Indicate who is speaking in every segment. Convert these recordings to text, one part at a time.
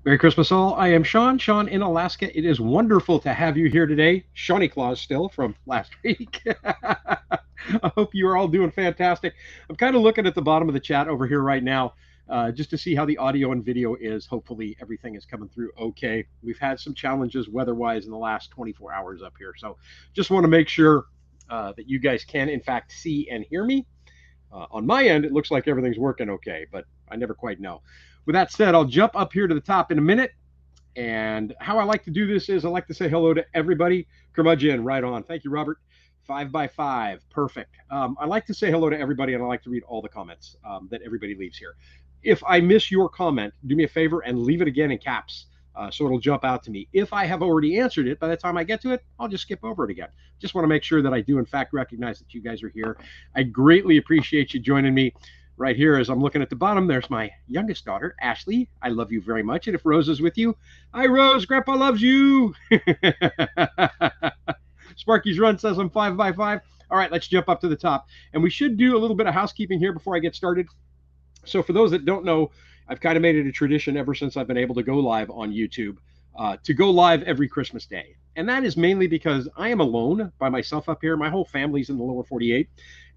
Speaker 1: Merry Christmas, all. I am Sean in Alaska. It is wonderful to have you here today. Shawnee Claus still from last week. I hope you are all doing fantastic. I'm kind of looking at the bottom of the chat over here right now just to see how the audio and video is. Hopefully, everything is coming through okay. We've had some challenges weather wise in the last 24 hours up here. So just want to make sure that you guys can, in fact, see and hear me. On my end, it looks like everything's working okay, but I never quite know. With that said, I'll jump up here to the top in a minute. And how I like to do this is I like to say hello to everybody. Curmudgeon, right on. Thank you, Robert. 5x5, perfect. I like to say hello to everybody, and I like to read all the comments that everybody leaves here. If I miss your comment, do me a favor and leave it again in caps so it'll jump out to me. If I have already answered it, by the time I get to it, I'll just skip over it again. Just want to make sure that I do, in fact, recognize that you guys are here. I greatly appreciate you joining me right here as I'm looking at the bottom. There's my youngest daughter, Ashley. I love you very much. And if Rose is with you, hi, Rose. Grandpa loves you. Sparky's Run says I'm 5x5. All right, let's jump up to the top. And we should do a little bit of housekeeping here before I get started. So for those that don't know, I've kind of made it a tradition ever since I've been able to go live on YouTube to go live every Christmas Day. And that is mainly because I am alone by myself up here. My whole family's in the lower 48.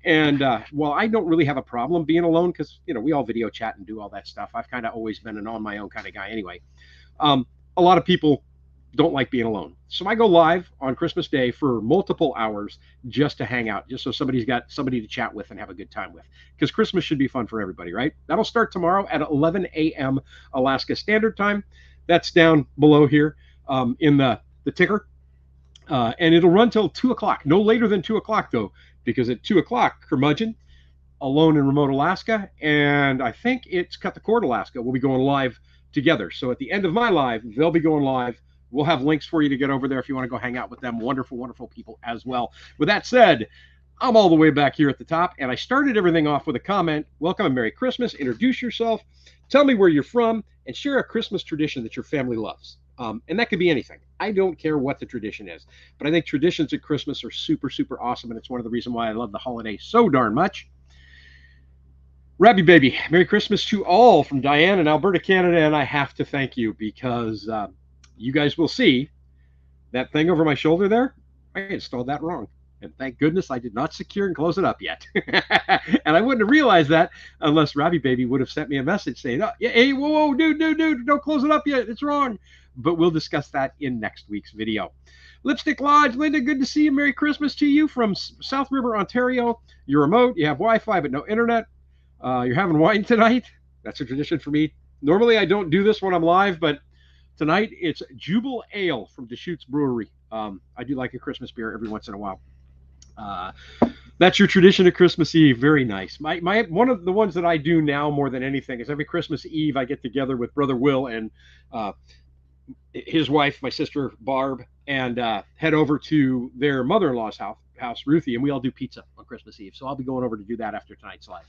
Speaker 1: And while I don't really have a problem being alone because, you know, we all video chat and do all that stuff. I've kind of always been an on my own kind of guy anyway. A lot of people don't like being alone. So I go live on Christmas Day for multiple hours just to hang out, just so somebody's got somebody to chat with and have a good time with. Because Christmas should be fun for everybody, right? That'll start tomorrow at 11 a.m. Alaska Standard Time. That's down below here in the ticker. And it'll run till 2 o'clock. No later than 2 o'clock, though, because at 2 o'clock, Curmudgeon, Alone in Remote Alaska, and I think it's Cut the Cord Alaska will be going live together. So at the end of my live, they'll be going live. We'll have links for you to get over there if you want to go hang out with them. Wonderful, wonderful people as well. With that said, I'm all the way back here at the top, and I started everything off with a comment. Welcome and Merry Christmas. Introduce yourself. Tell me where you're from, and share a Christmas tradition that your family loves. And that could be anything. I don't care what the tradition is, but I think traditions at Christmas are super, super awesome, and it's one of the reasons why I love the holiday so darn much. Rabbi Baby, Merry Christmas to all from Diane in Alberta, Canada, and I have to thank you because you guys will see that thing over my shoulder there. I installed that wrong. And thank goodness I did not secure and close it up yet. And I wouldn't have realized that unless Rabbi Baby would have sent me a message saying, oh, hey, whoa, dude, don't close it up yet. It's wrong. But we'll discuss that in next week's video. Lipstick Lodge, Linda, good to see you. Merry Christmas to you from South River, Ontario. You're remote. You have Wi-Fi, but no internet. You're having wine tonight. That's a tradition for me. Normally, I don't do this when I'm live, but tonight it's Jubal Ale from Deschutes Brewery. I do like a Christmas beer every once in a while. That's your tradition at Christmas Eve. Very nice. My one of the ones that I do now more than anything is every Christmas Eve I get together with Brother Will and his wife, my sister Barb, and head over to their mother-in-law's house, Ruthie, and we all do pizza on Christmas Eve. So I'll be going over to do that after tonight's live.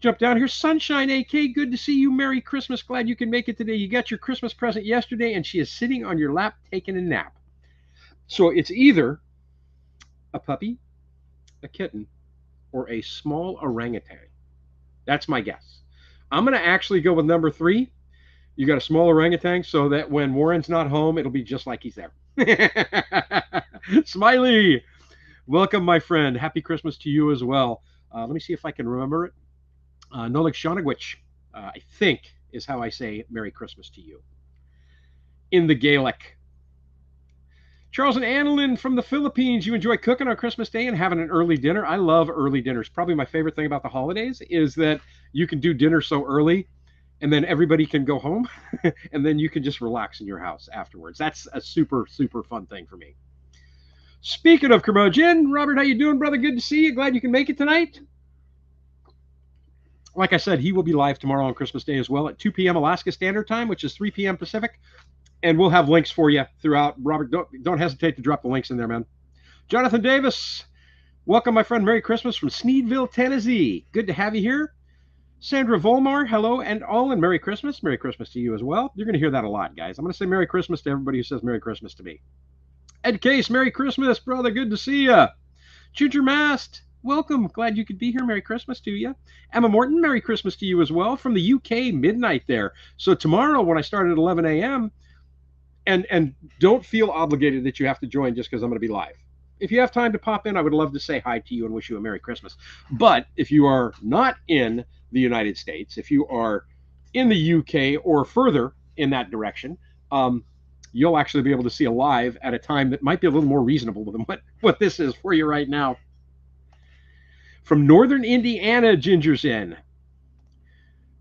Speaker 1: Jump down here. Sunshine AK, good to see you. Merry Christmas. Glad you can make it today. You got your Christmas present yesterday, and she is sitting on your lap taking a nap. So it's either a puppy, a kitten, or a small orangutan. That's my guess. I'm going to actually go with number 3. You got a small orangutan so that when Warren's not home, it'll be just like he's there. Smiley, welcome, my friend. Happy Christmas to you as well. Let me see if I can remember it. Nolik Shonagwich, I think, is how I say Merry Christmas to you. In the Gaelic. Charles and Annalyn from the Philippines, you enjoy cooking on Christmas Day and having an early dinner. I love early dinners. Probably my favorite thing about the holidays is that you can do dinner so early and then everybody can go home and then you can just relax in your house afterwards. That's a super, super fun thing for me. Speaking of curmudgeon, Robert, how you doing, brother? Good to see you. Glad you can make it tonight. Like I said, he will be live tomorrow on Christmas Day as well at 2 p.m. Alaska Standard Time, which is 3 p.m. Pacific. And we'll have links for you throughout. Robert, don't hesitate to drop the links in there, man. Jonathan Davis, welcome, my friend. Merry Christmas from Sneedville, Tennessee. Good to have you here. Sandra Volmar, hello and all, and Merry Christmas. Merry Christmas to you as well. You're going to hear that a lot, guys. I'm going to say Merry Christmas to everybody who says Merry Christmas to me. Ed Case, Merry Christmas, brother. Good to see you. Ginger Mast, welcome. Glad you could be here. Merry Christmas to you. Emma Morton, Merry Christmas to you as well from the UK, midnight there. So tomorrow when I start at 11 a.m., and don't feel obligated that you have to join just because I'm going to be live. If you have time to pop in, I would love to say hi to you and wish you a Merry Christmas. But if you are not in the United States, if you are in the UK or further in that direction, you'll actually be able to see a live at a time that might be a little more reasonable than what this is for you right now. From Northern Indiana, Ginger's in.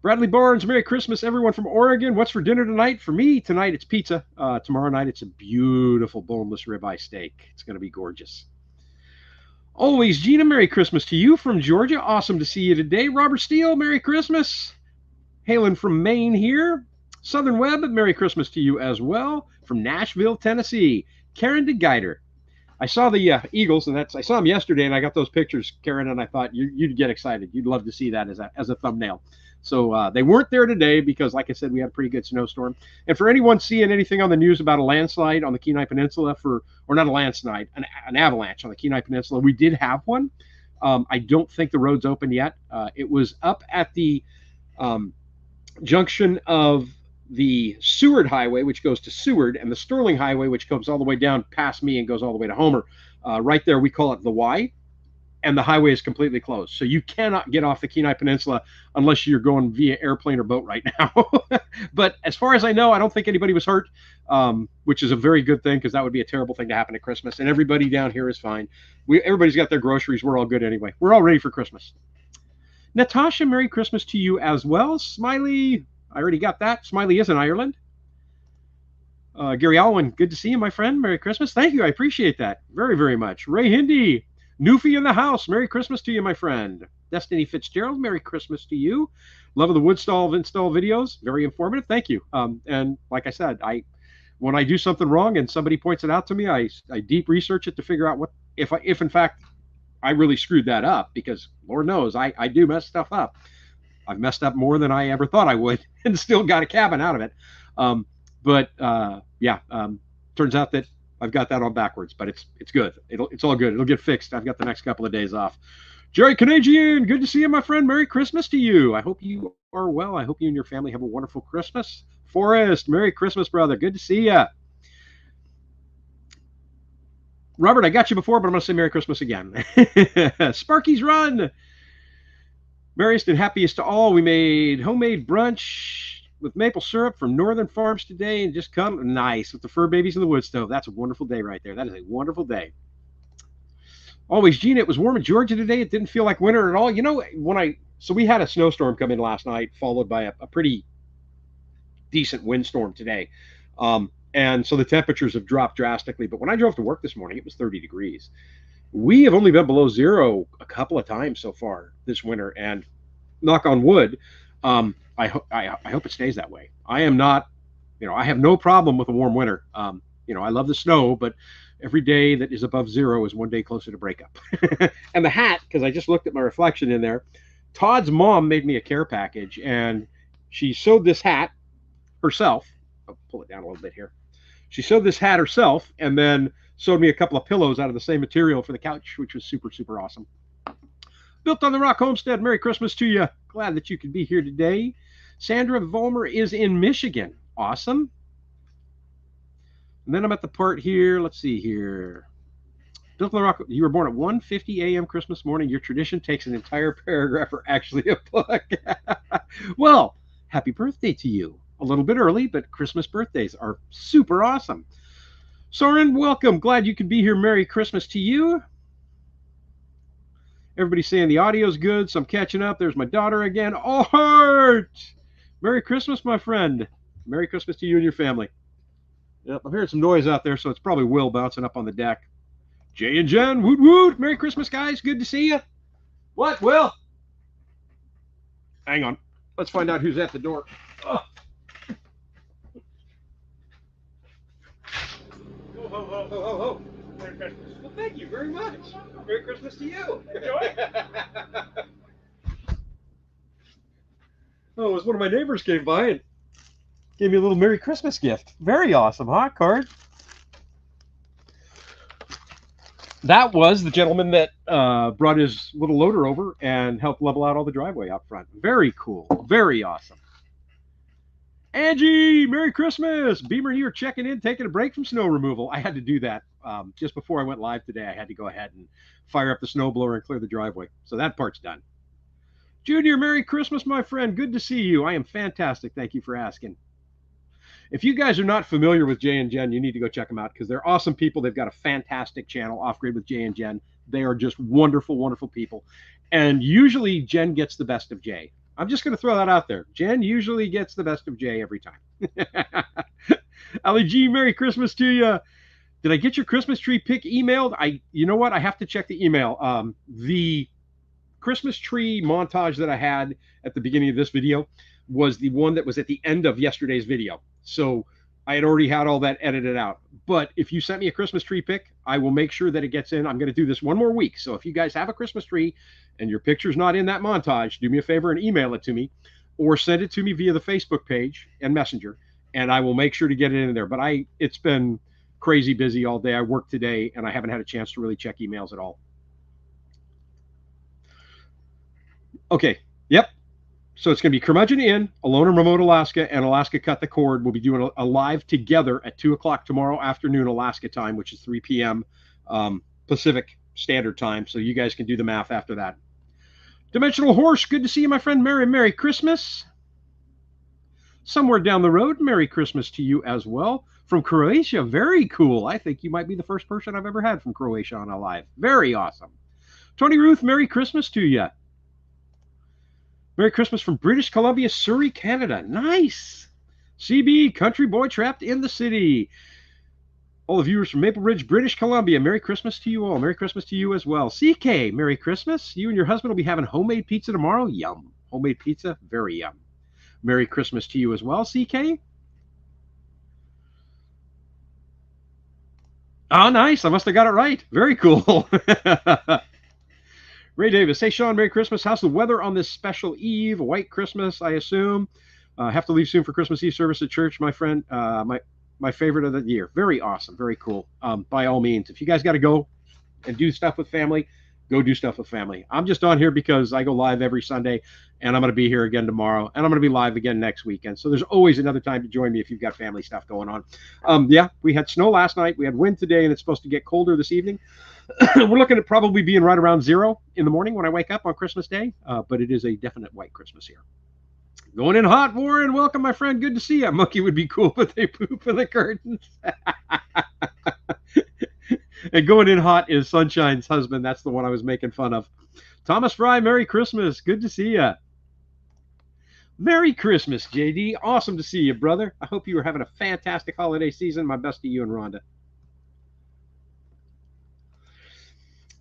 Speaker 1: Bradley Barnes, Merry Christmas, everyone from Oregon. What's for dinner tonight? For me, tonight it's pizza. Tomorrow night it's a beautiful boneless ribeye steak. It's going to be gorgeous. Always, Gina, Merry Christmas to you from Georgia. Awesome to see you today. Robert Steele, Merry Christmas. Hailing from Maine here. Southern Web, Merry Christmas to you as well. From Nashville, Tennessee. Karen DeGeiter. I saw the Eagles, and I saw them yesterday, and I got those pictures, Karen, and I thought you'd get excited. You'd love to see that as a thumbnail. So they weren't there today because, like I said, we had a pretty good snowstorm. And for anyone seeing anything on the news about a landslide on the Kenai Peninsula, or not a landslide, an avalanche on the Kenai Peninsula, we did have one. I don't think the road's open yet. It was up at the junction of the Seward Highway, which goes to Seward, and the Sterling Highway, which comes all the way down past me and goes all the way to Homer. Right there, we call it the Y. And the highway is completely closed. So you cannot get off the Kenai Peninsula unless you're going via airplane or boat right now. But as far as I know, I don't think anybody was hurt, which is a very good thing because that would be a terrible thing to happen at Christmas. And everybody down here is fine. Everybody's got their groceries. We're all good anyway. We're all ready for Christmas. Natasha, Merry Christmas to you as well. Smiley, I already got that. Smiley is in Ireland. Gary Alwyn, good to see you, my friend. Merry Christmas. Thank you. I appreciate that very, very much. Ray Hindi. Newfie in the house. Merry Christmas to you, my friend. Destiny Fitzgerald, Merry Christmas to you. Love of the Woodstall install videos. Very informative. Thank you. And like I said, when I do something wrong and somebody points it out to me, I deep research it to figure out if in fact I really screwed that up, because Lord knows I do mess stuff up. I've messed up more than I ever thought I would and still got a cabin out of it. Turns out that I've got that on backwards, but it's good. It's all good. It'll get fixed. I've got the next couple of days off. Jerry Canadian, good to see you, my friend. Merry Christmas to you. I hope you are well. I hope you and your family have a wonderful Christmas. Forrest, Merry Christmas, brother. Good to see you. Robert, I got you before, but I'm going to say Merry Christmas again. Sparky's Run. Merriest and happiest to all. We made homemade brunch with maple syrup from Northern Farms today, and just come nice with the fur babies in the wood stove. That's a wonderful day right there. That is a wonderful day. Always, Gina, it was warm in Georgia today. It didn't feel like winter at all. You know, so we had a snowstorm come in last night, followed by a pretty decent windstorm today. And so the temperatures have dropped drastically. But when I drove to work this morning, it was 30 degrees. We have only been below zero a couple of times so far this winter, and knock on wood, I hope it stays that way. I am not, I have no problem with a warm winter. I love the snow, but every day that is above zero is one day closer to breakup. And the hat, because I just looked at my reflection in there, Todd's mom made me a care package, and she sewed this hat herself. I'll pull it down a little bit here. She sewed this hat herself, and then sewed me a couple of pillows out of the same material for the couch, which was super, super awesome. Built on the Rock Homestead, Merry Christmas to you. Glad that you could be here today. Sandra Vollmer is in Michigan. Awesome. And then I'm at the part here. Let's see here. Built on the Rock. You were born at 1:50 a.m. Christmas morning. Your tradition takes an entire paragraph or actually a book. Well, happy birthday to you. A little bit early, but Christmas birthdays are super awesome. Soren, welcome. Glad you could be here. Merry Christmas to you. Everybody's saying the audio's good, so I'm catching up. There's my daughter again. Oh, Art! Merry Christmas, my friend. Merry Christmas to you and your family. Yep, I'm hearing some noise out there, so it's probably Will bouncing up on the deck. Jay and Jen, woot woot. Merry Christmas, guys. Good to see you. What, Will? Hang on. Let's find out who's at the door. Oh. Ho, ho, ho, ho, ho, ho. Merry Christmas. Well, thank you very much. Merry Christmas to you. Enjoy. Oh, it was one of my neighbors came by and gave me a little Merry Christmas gift. Very awesome, huh, card? That was the gentleman that brought his little loader over and helped level out all the driveway out front. Very cool. Very awesome. Angie, Merry Christmas. Beamer and you are checking in, taking a break from snow removal. I had to do that just before I went live today. I had to go ahead and fire up the snowblower and clear the driveway. So that part's done. Junior, Merry Christmas, my friend. Good to see you. I am fantastic. Thank you for asking. If you guys are not familiar with Jay and Jen, you need to go check them out because they're awesome people. They've got a fantastic channel, Off Grid with Jay and Jen. They are just wonderful, wonderful people. And usually Jen gets the best of Jay. I'm just going to throw that out there. Jen usually gets the best of Jay every time. Ali G, Merry Christmas to you. Did I get your Christmas tree pic emailed? You know what? I have to check the email. The Christmas tree montage that I had at the beginning of this video was the one that was at the end of yesterday's video. So I had already had all that edited out. But if you sent me a Christmas tree pic, I will make sure that it gets in. I'm going to do this one more week. So if you guys have a Christmas tree and your picture's not in that montage, do me a favor and email it to me or send it to me via the Facebook page and Messenger, and I will make sure to get it in there. But it's been crazy busy all day. I worked today, and I haven't had a chance to really check emails at all. Okay. Yep. So it's going to be Curmudgeon Inn, Alone in Remote Alaska, and Alaska Cut the Cord. We'll be doing a live together at 2 o'clock tomorrow afternoon Alaska time, which is 3 p.m. Pacific Standard Time. So you guys can do the math after that. Dimensional Horse, good to see you, my friend. Merry Christmas. Somewhere down the road, Merry Christmas to you as well. From Croatia, very cool. I think you might be the first person I've ever had from Croatia on a live. Very awesome. Tony Ruth, Merry Christmas to you. Merry Christmas from British Columbia, Surrey, Canada. Nice. CB, Country Boy Trapped in the City. All the viewers from Maple Ridge, British Columbia, Merry Christmas to you all. Merry Christmas to you as well. CK, Merry Christmas. You and your husband will be having homemade pizza tomorrow. Yum. Homemade pizza, very yum. Merry Christmas to you as well, CK. Oh, nice. I must have got it right. Very cool. Ray Davis, hey, Sean, Merry Christmas. How's the weather on this special eve? A white Christmas, I assume. Have to leave soon for Christmas Eve service at church, my friend. My favorite of the year. Very awesome. Very cool. By all means, if you guys got to go and do stuff with family, go do stuff with family. I'm just on here because I go live every Sunday, and I'm going to be here again tomorrow, and I'm going to be live again next weekend. So there's always another time to join me if you've got family stuff going on. Yeah, we had snow last night. We had wind today, and it's supposed to get colder this evening. We're looking at probably being right around 0 in the morning when I wake up on Christmas Day, but it is a definite white Christmas here. Going in hot, Warren. Welcome, my friend. Good to see you. Monkey would be cool, but they poop in the curtains. And going in hot is Sunshine's husband. That's the one I was making fun of. Thomas Fry, Merry Christmas. Good to see you. Merry Christmas, JD. Awesome to see you, brother. I hope you are having a fantastic holiday season. My best to you and Rhonda.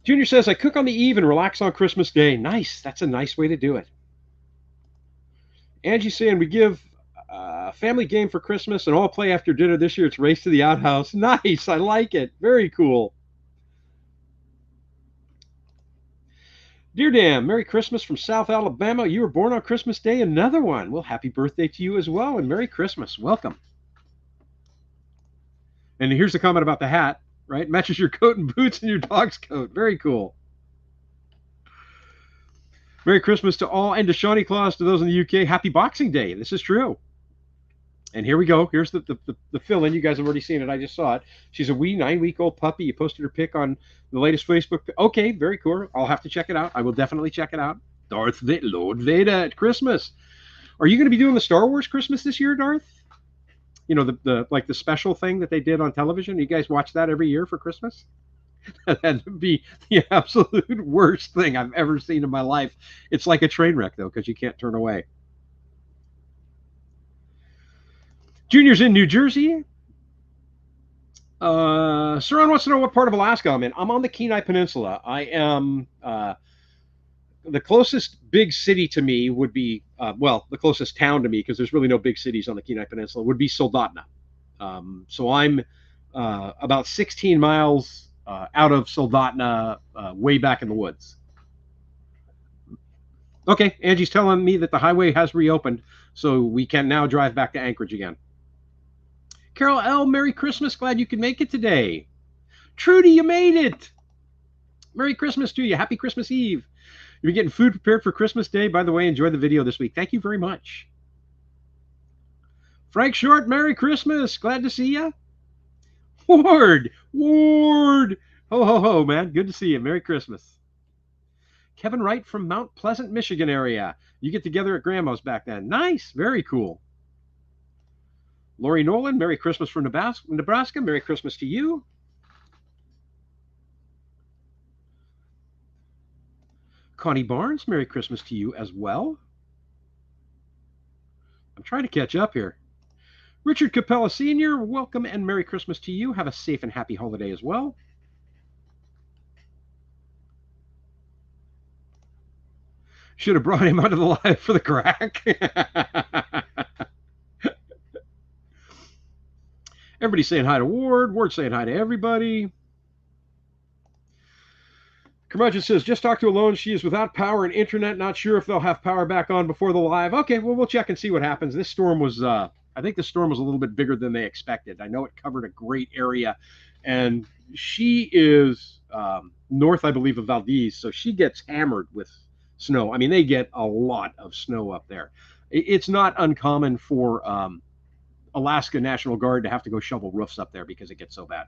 Speaker 1: Junior says, I cook on the eve and relax on Christmas Day. Nice. That's a nice way to do it. Angie's saying, we give a family game for Christmas and all play after dinner. This year it's Race to the Outhouse. Nice. I like it. Very cool. Dear Dan, Merry Christmas from South Alabama. You were born on Christmas Day. Another one. Well, happy birthday to you as well, and Merry Christmas. Welcome. And here's the comment about the hat, right? Matches your coat and boots and your dog's coat. Very cool. Merry Christmas to all, and to Shawnee Claus, to those in the UK. Happy Boxing Day. This is true. And here we go. Here's the fill-in. You guys have already seen it. I just saw it. She's a wee 9-week-old puppy. You posted her pic on the latest Facebook. Okay, very cool. I'll have to check it out. I will definitely check it out. Lord Vader at Christmas. Are you going to be doing the Star Wars Christmas this year, Darth? You know, the special thing that they did on television. You guys watch that every year for Christmas? That'd be the absolute worst thing I've ever seen in my life. It's like a train wreck, though, because you can't turn away. Junior's in New Jersey. Saran wants to know what part of Alaska I'm in. I'm on the Kenai Peninsula. I am the closest big city to me would be, the closest town to me, because there's really no big cities on the Kenai Peninsula, would be Soldotna. So I'm about 16 miles out of Soldotna, way back in the woods. Okay, Angie's telling me that the highway has reopened, so we can now drive back to Anchorage again. Carol L., Merry Christmas. Glad you could make it today. Trudy, you made it. Merry Christmas to you. Happy Christmas Eve. You're getting food prepared for Christmas Day. By the way, enjoy the video this week. Thank you very much. Frank Short, Merry Christmas. Glad to see you. Ward. Ho, ho, ho, man. Good to see you. Merry Christmas. Kevin Wright from Mount Pleasant, Michigan area. You get together at Grandma's back then. Nice. Very cool. Lori Nolan, Merry Christmas from Nebraska. Merry Christmas to you. Connie Barnes, Merry Christmas to you as well. I'm trying to catch up here. Richard Capella Sr., welcome and Merry Christmas to you. Have a safe and happy holiday as well. Should have brought him onto the live for the crack. Everybody saying hi to Ward. Ward saying hi to everybody. Curmudgeon says, just talked to Alone. She is without power and internet. Not sure if they'll have power back on before the live. Okay, well, we'll check and see what happens. This storm was, I think the storm was a little bit bigger than they expected. I know it covered a great area. And she is north, I believe, of Valdez. So she gets hammered with snow. I mean, they get a lot of snow up there. It's not uncommon for Alaska National Guard to have to go shovel roofs up there because it gets so bad.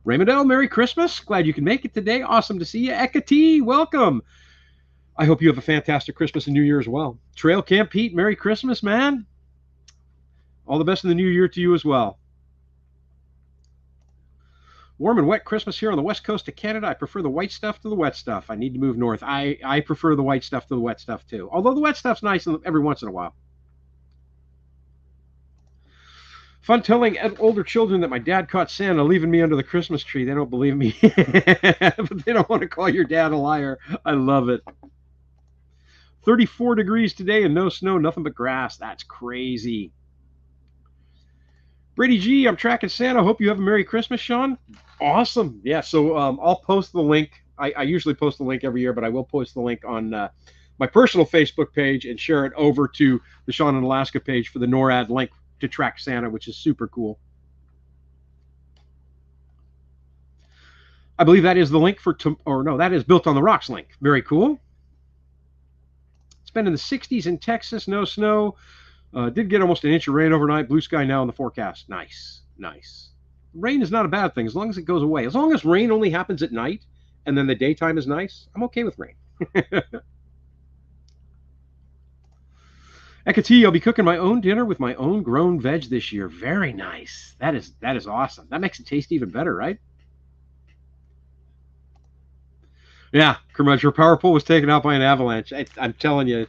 Speaker 1: Raymond L., Merry Christmas. Glad you can make it today. Awesome to see you. Eka T., welcome. I hope you have a fantastic Christmas and New Year as well. Trail Camp Pete, Merry Christmas, man. All the best in the new year to you as well. Warm and wet Christmas here on the west coast of Canada. I prefer the white stuff to the wet stuff. I need to move north. I prefer the white stuff to the wet stuff too. Although the wet stuff's nice every once in a while. Fun telling older children that my dad caught Santa leaving me under the Christmas tree. They don't believe me, but they don't want to call your dad a liar. I love it. 34 degrees today and no snow, nothing but grass. That's crazy. Brady G, I'm tracking Santa. Hope you have a Merry Christmas, Sean. Awesome. Yeah, so I'll post the link. I usually post the link every year, but I will post the link on my personal Facebook page and share it over to the Sean in Alaska page for the NORAD link to track Santa, which is super cool. I believe that is the link for, that is Built on the Rocks link. Very cool. It's been in the 60s in Texas, no snow. Did get almost an inch of rain overnight. Blue sky now in the forecast. Nice, nice. Rain is not a bad thing as long as it goes away. As long as rain only happens at night and then the daytime is nice, I'm okay with rain. Ekati, I'll be cooking my own dinner with my own grown veg this year. Very nice. That is awesome. That makes it taste even better, right? Yeah, Kermudge, your power pole was taken out by an avalanche. I'm telling you,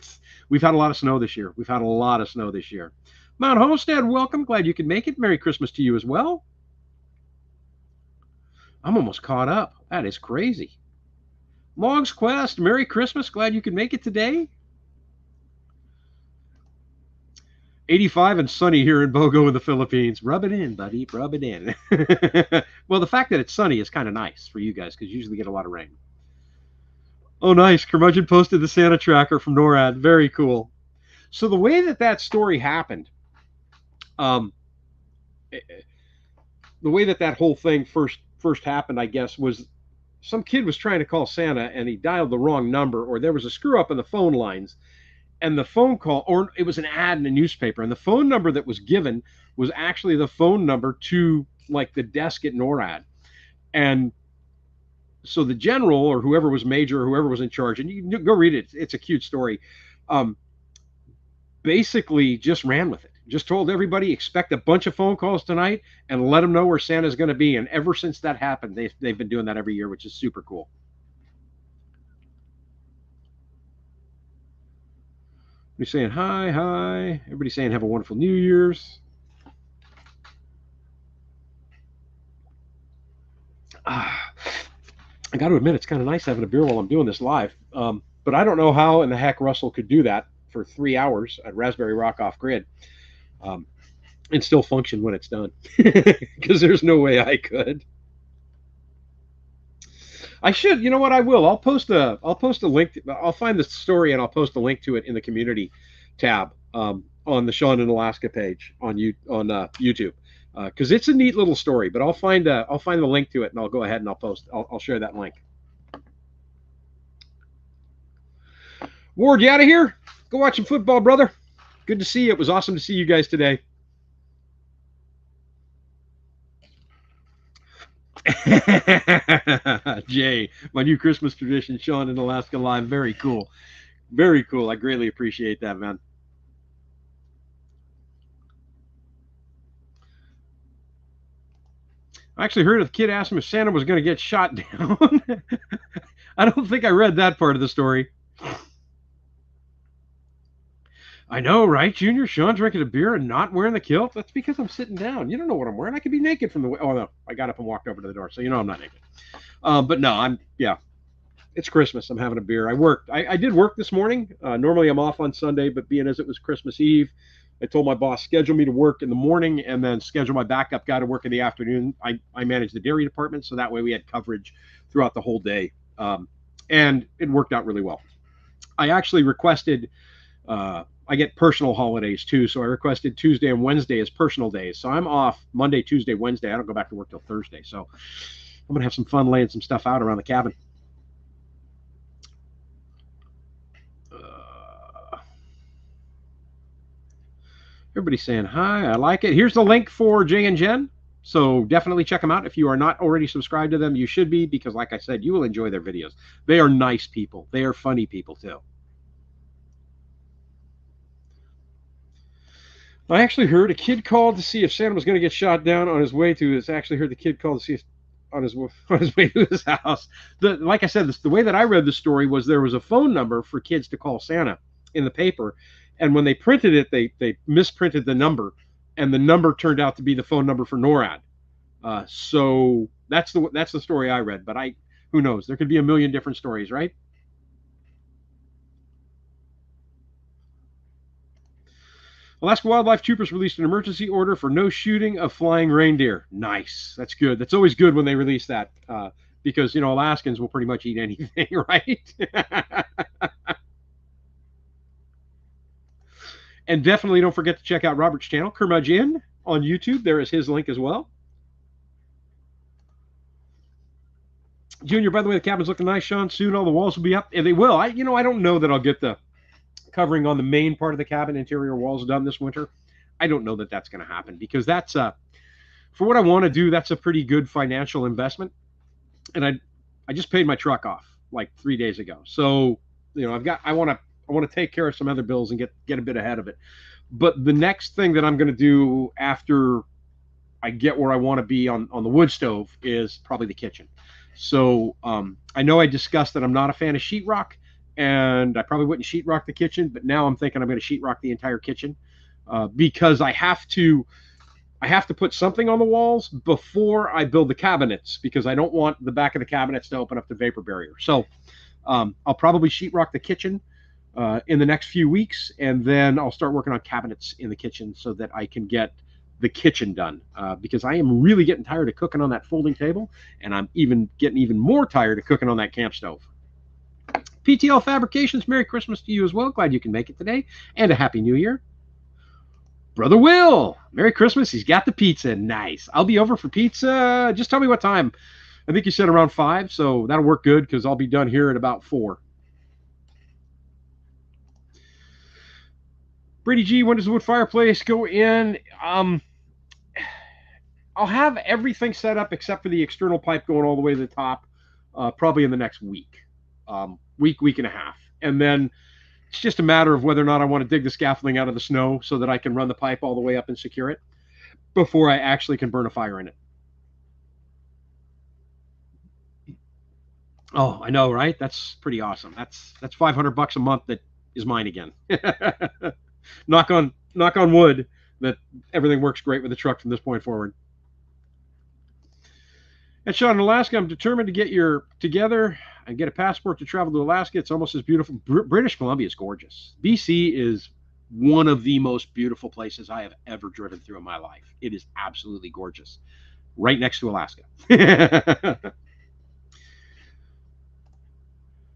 Speaker 1: we've had a lot of snow this year. We've had a lot of snow this year. Mount Homestead, welcome. Glad you could make it. Merry Christmas to you as well. I'm almost caught up. That is crazy. Logs Quest, Merry Christmas. Glad you could make it today. 85 and sunny here in Bogo in the Philippines. Rub it in, buddy. Rub it in. Well, the fact that it's sunny is kind of nice for you guys because you usually get a lot of rain. Oh, nice. Curmudgeon posted the Santa tracker from NORAD. Very cool. So the way that story happened, the way that whole thing first happened, I guess, was some kid was trying to call Santa and he dialed the wrong number, or there was a screw up in the phone lines. And the phone call, or it was an ad in a newspaper, and the phone number that was given was actually the phone number to like the desk at NORAD. And so the general or whoever was major or whoever was in charge, and you can go read it, it's a cute story, basically just ran with it. Just told everybody, expect a bunch of phone calls tonight and let them know where Santa's going to be. And ever since that happened, they've been doing that every year, which is super cool. Everybody's saying hi. Everybody's saying have a wonderful New Year's. I got to admit, it's kind of nice having a beer while I'm doing this live. But I don't know how in the heck Russell could do that for 3 hours at Raspberry Rock off grid and still function when it's done, because there's no way I could. I should, you know what? I will. I'll post a link. I'll find the story and I'll post a link to it in the community tab on the Sean in Alaska page on YouTube, because it's a neat little story. But I'll find the link to it and I'll go ahead and I'll share that link. Ward, you out of here? Go watch some football, brother. Good to see you. It was awesome to see you guys today. Jay, my new Christmas tradition, Sean in Alaska Live. Very cool. Very cool. I greatly appreciate that, man. I actually heard a kid ask him if Santa was going to get shot down. I don't think I read that part of the story. I know, right, Junior? Sean drinking a beer and not wearing the kilt? That's because I'm sitting down. You don't know what I'm wearing. I could be naked from the way. Oh, no. I got up and walked over to the door, so you know I'm not naked. But no, yeah. It's Christmas. I'm having a beer. I worked. I did work this morning. Normally I'm off on Sunday, but being as it was Christmas Eve, I told my boss, schedule me to work in the morning and then schedule my backup guy to work in the afternoon. I manage the dairy department, so that way we had coverage throughout the whole day. And it worked out really well. I actually requested, I get personal holidays too, so I requested Tuesday and Wednesday as personal days. So I'm off Monday, Tuesday, Wednesday. I don't go back to work till Thursday. So I'm going to have some fun laying some stuff out around the cabin. Everybody's saying hi. I like it. Here's the link for Jay and Jen. So definitely check them out. If you are not already subscribed to them, you should be, because like I said, you will enjoy their videos. They are nice people. They are funny people too. I actually heard a kid called to see if Santa was going to get shot down on his way to his. Actually heard the kid called to see if on his way to his house. Like I said, the way that I read the story was there was a phone number for kids to call Santa in the paper, and when they printed it, they misprinted the number, and the number turned out to be the phone number for NORAD. So that's the story I read. But who knows? There could be a million different stories, right? Alaska Wildlife Troopers released an emergency order for no shooting of flying reindeer. Nice. That's good. That's always good when they release that, because, Alaskans will pretty much eat anything, right? And definitely don't forget to check out Robert's channel, Curmudgeon, on YouTube. There is his link as well. Junior, by the way, the cabin's looking nice, Sean. Soon all the walls will be up. And they will. I don't know that I'll get the covering on the main part of the cabin, interior walls done this winter. I don't know that that's going to happen, because that's for what I want to do, that's a pretty good financial investment. And I just paid my truck off like 3 days ago. So, I want to take care of some other bills and get a bit ahead of it. But the next thing that I'm going to do after I get where I want to be on the wood stove is probably the kitchen. So I know I discussed that I'm not a fan of sheetrock, and I probably wouldn't sheetrock the kitchen, but now I'm thinking I'm going to sheetrock the entire kitchen, because I have to put something on the walls before I build the cabinets, because I don't want the back of the cabinets to open up the vapor barrier. So I'll probably sheetrock the kitchen in the next few weeks, and then I'll start working on cabinets in the kitchen so that I can get the kitchen done, because I am really getting tired of cooking on that folding table, and I'm getting even more tired of cooking on that camp stove. PTL Fabrications, Merry Christmas to you as well. Glad you can make it today, and a Happy New Year. Brother Will, Merry Christmas. He's got the pizza. Nice. I'll be over for pizza. Just tell me what time. I think you said around 5, so that'll work good, because I'll be done here at about 4. Brady G, when does the wood fireplace go in? I'll have everything set up except for the external pipe going all the way to the top, probably in the next week, week and a half. And then it's just a matter of whether or not I want to dig the scaffolding out of the snow so that I can run the pipe all the way up and secure it before I actually can burn a fire in it. Oh, I know, right? That's pretty awesome. That's $500 a month that is mine again. knock on wood that everything works great with the truck from this point forward. And Sean, in Alaska, I'm determined to get together and get a passport to travel to Alaska. It's almost as beautiful. British Columbia is gorgeous. BC is one of the most beautiful places I have ever driven through in my life. It is absolutely gorgeous. Right next to Alaska.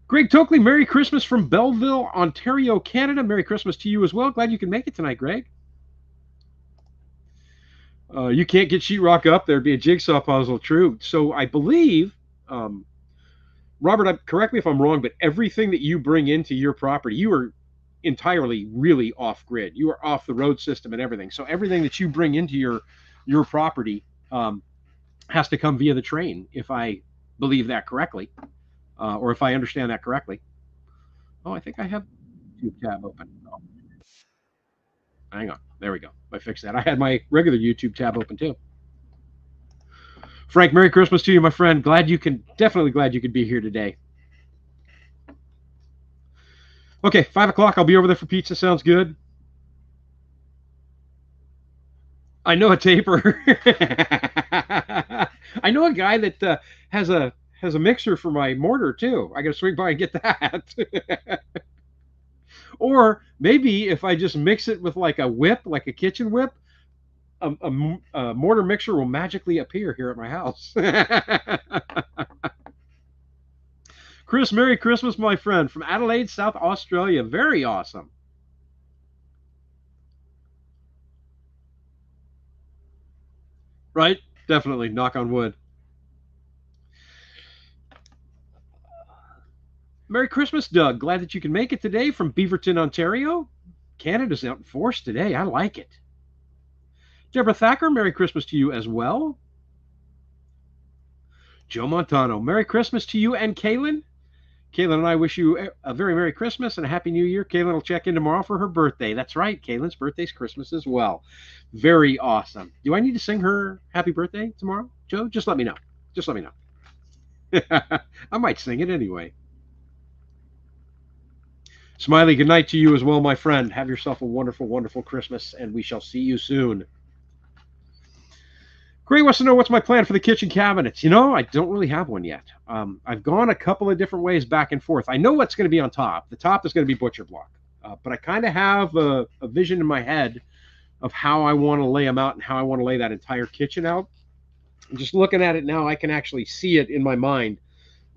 Speaker 1: Greg Tokley, Merry Christmas from Belleville, Ontario, Canada. Merry Christmas to you as well. Glad you can make it tonight, Greg. You can't get sheetrock up. There'd be a jigsaw puzzle. True. So I believe Robert, correct me if I'm wrong, but everything that you bring into your property, you are entirely really off grid. You are off the road system and everything. So everything that you bring into your property has to come via the train, if I believe that correctly, or if I understand that correctly. Oh, I think I have YouTube tab open. Oh, hang on. There we go. I fixed that. I had my regular YouTube tab open too. Frank, Merry Christmas to you, my friend. Definitely glad you could be here today. Okay, 5 o'clock. I'll be over there for pizza. Sounds good. I know a taper. I know a guy that has a mixer for my mortar too. I got to swing by and get that. Or maybe if I just mix it with like a whip, like a kitchen whip, a mortar mixer will magically appear here at my house. Chris, Merry Christmas, my friend, from Adelaide, South Australia. Very awesome. Right? Definitely. Knock on wood. Merry Christmas, Doug. Glad that you can make it today from Beaverton, Ontario. Canada's out in force today. I like it. Deborah Thacker, Merry Christmas to you as well. Joe Montano, Merry Christmas to you and Kaylin. Kaylin and I wish you a very Merry Christmas and a Happy New Year. Kaylin will check in tomorrow for her birthday. That's right. Kaylin's birthday's Christmas as well. Very awesome. Do I need to sing her happy birthday tomorrow, Joe? Just let me know. Just let me know. I might sing it anyway. Smiley, good night to you as well, my friend. Have yourself a wonderful, wonderful Christmas, and we shall see you soon. Gray wants to know what's my plan for the kitchen cabinets. You know, I don't really have one yet. I've gone a couple of different ways back and forth. I know what's going to be on top. The top is going to be butcher block. But I kind of have a vision in my head of how I want to lay them out and how I want to lay that entire kitchen out. I'm just looking at it now, I can actually see it in my mind.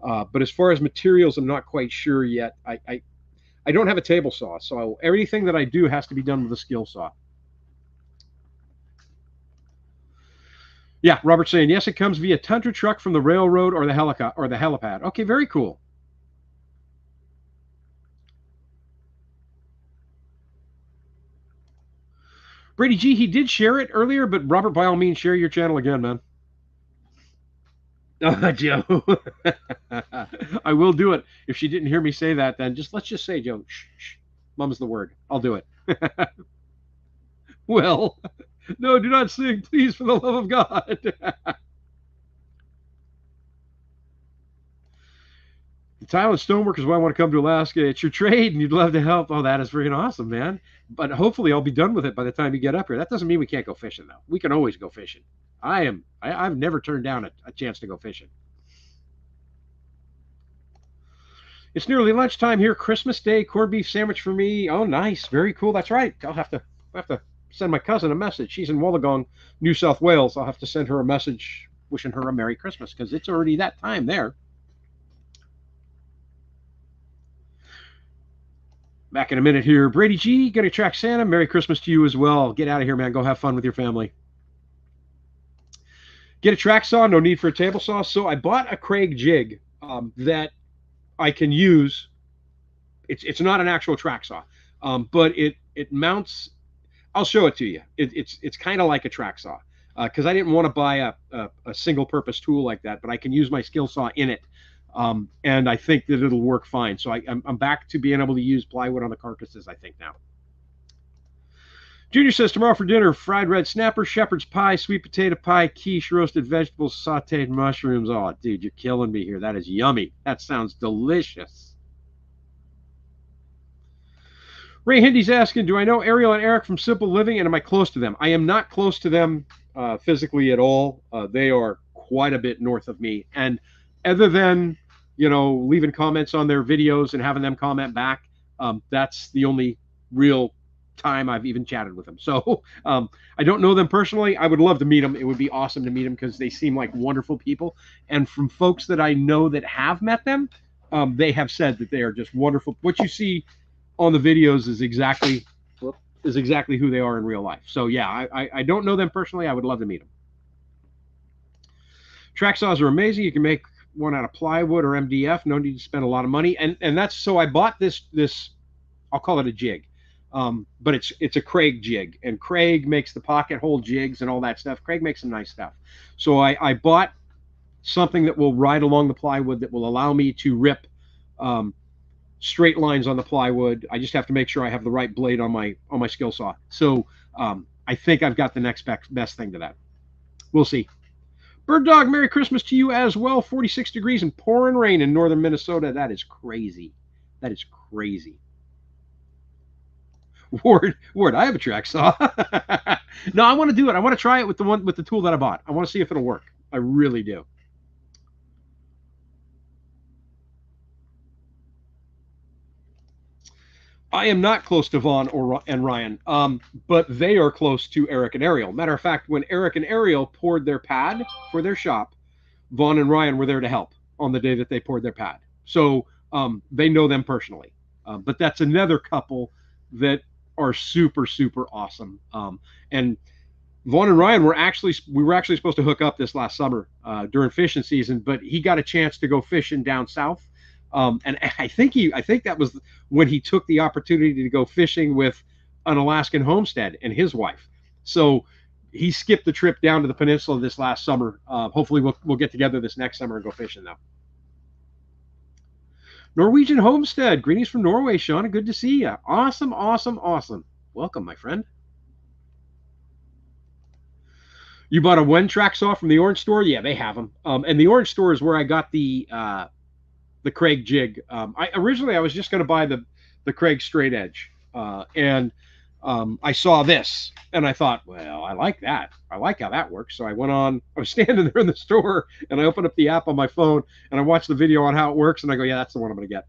Speaker 1: But as far as materials, I'm not quite sure yet. I don't have a table saw, so everything that I do has to be done with a skill saw. Yeah, Robert's saying, yes, it comes via tundra truck from the railroad or the helipad. Okay, very cool. Brady G, he did share it earlier, but Robert, by all means, share your channel again, man. Oh, Joe. I will do it. If she didn't hear me say that, then let's just say, Joe, shh, shh. Mum's the word. I'll do it. Well, no, do not sing, please, for the love of God. The tile and stonework is why I want to come to Alaska. It's your trade, and you'd love to help. Oh, that is freaking awesome, man. But hopefully I'll be done with it by the time you get up here. That doesn't mean we can't go fishing, though. We can always go fishing. I've never turned down a chance to go fishing. It's nearly lunchtime here. Christmas Day, corned beef sandwich for me. Oh, nice. Very cool. That's right. I'll have to send my cousin a message. She's in Wollongong, New South Wales. I'll have to send her a message wishing her a Merry Christmas because it's already that time there. Back in a minute here. Brady G, gonna track Santa. Merry Christmas to you as well. Get out of here, man. Go have fun with your family. Get a track saw. No need for a table saw. So I bought a Craig jig that I can use. It's not an actual track saw, but it mounts. I'll show it to you. It's kind of like a track saw because I didn't want to buy a single purpose tool like that, but I can use my skill saw in it. And I think that it'll work fine. So I'm back to being able to use plywood on the carcasses, I think, now. Junior says, tomorrow for dinner, fried red snapper, shepherd's pie, sweet potato pie, quiche, roasted vegetables, sauteed mushrooms. Oh, dude, you're killing me here. That is yummy. That sounds delicious. Ray Hindy's asking, do I know Ariel and Eric from Simple Living, and am I close to them? I am not close to them physically at all. They are quite a bit north of me. And other than, leaving comments on their videos and having them comment back, that's the only real time I've even chatted with them. So I don't know them personally. I would love to meet them. It would be awesome to meet them because they seem like wonderful people. And from folks that I know that have met them, they have said that they are just wonderful. What you see on the videos is exactly who they are in real life. So yeah, I don't know them personally. I would love to meet them. Track saws are amazing. You can make one out of plywood or MDF. No need to spend a lot of money. And that's, so I bought this, I'll call it a jig. But it's a Craig jig, and Craig makes the pocket hole jigs and all that stuff. Craig makes some nice stuff. So I bought something that will ride along the plywood that will allow me to rip straight lines on the plywood. I just have to make sure I have the right blade on my skill saw. So I think I've got the next best thing to that. We'll see. Bird Dog, Merry Christmas to you as well. 46 degrees and pouring rain in northern Minnesota. That is crazy. That is crazy. Ward, I have a track saw. No, I want to do it. I want to try it with the tool that I bought. I want to see if it'll work. I really do. I am not close to Vaughn and Ryan, but they are close to Eric and Ariel. Matter of fact, when Eric and Ariel poured their pad for their shop, Vaughn and Ryan were there to help on the day that they poured their pad. So they know them personally. But that's another couple that are super, super awesome. And Vaughn and Ryan were actually supposed to hook up this last summer during fishing season, but he got a chance to go fishing down south. And I think that was when he took the opportunity to go fishing with an Alaskan homestead and his wife. So he skipped the trip down to the peninsula this last summer. Hopefully we'll get together this next summer and go fishing though. Norwegian Homestead, greetings from Norway, Sean. Good to see you. Awesome, awesome, awesome. Welcome, my friend. You bought a one track saw from the Orange Store? Yeah, they have them. And the Orange Store is where I got the Craig jig. Originally I was just going to buy the Craig straight edge, and I saw this and I thought, well, I like that. I like how that works. So I went on. I was standing there in the store and I opened up the app on my phone and I watched the video on how it works and I go, yeah, that's the one I'm going to get.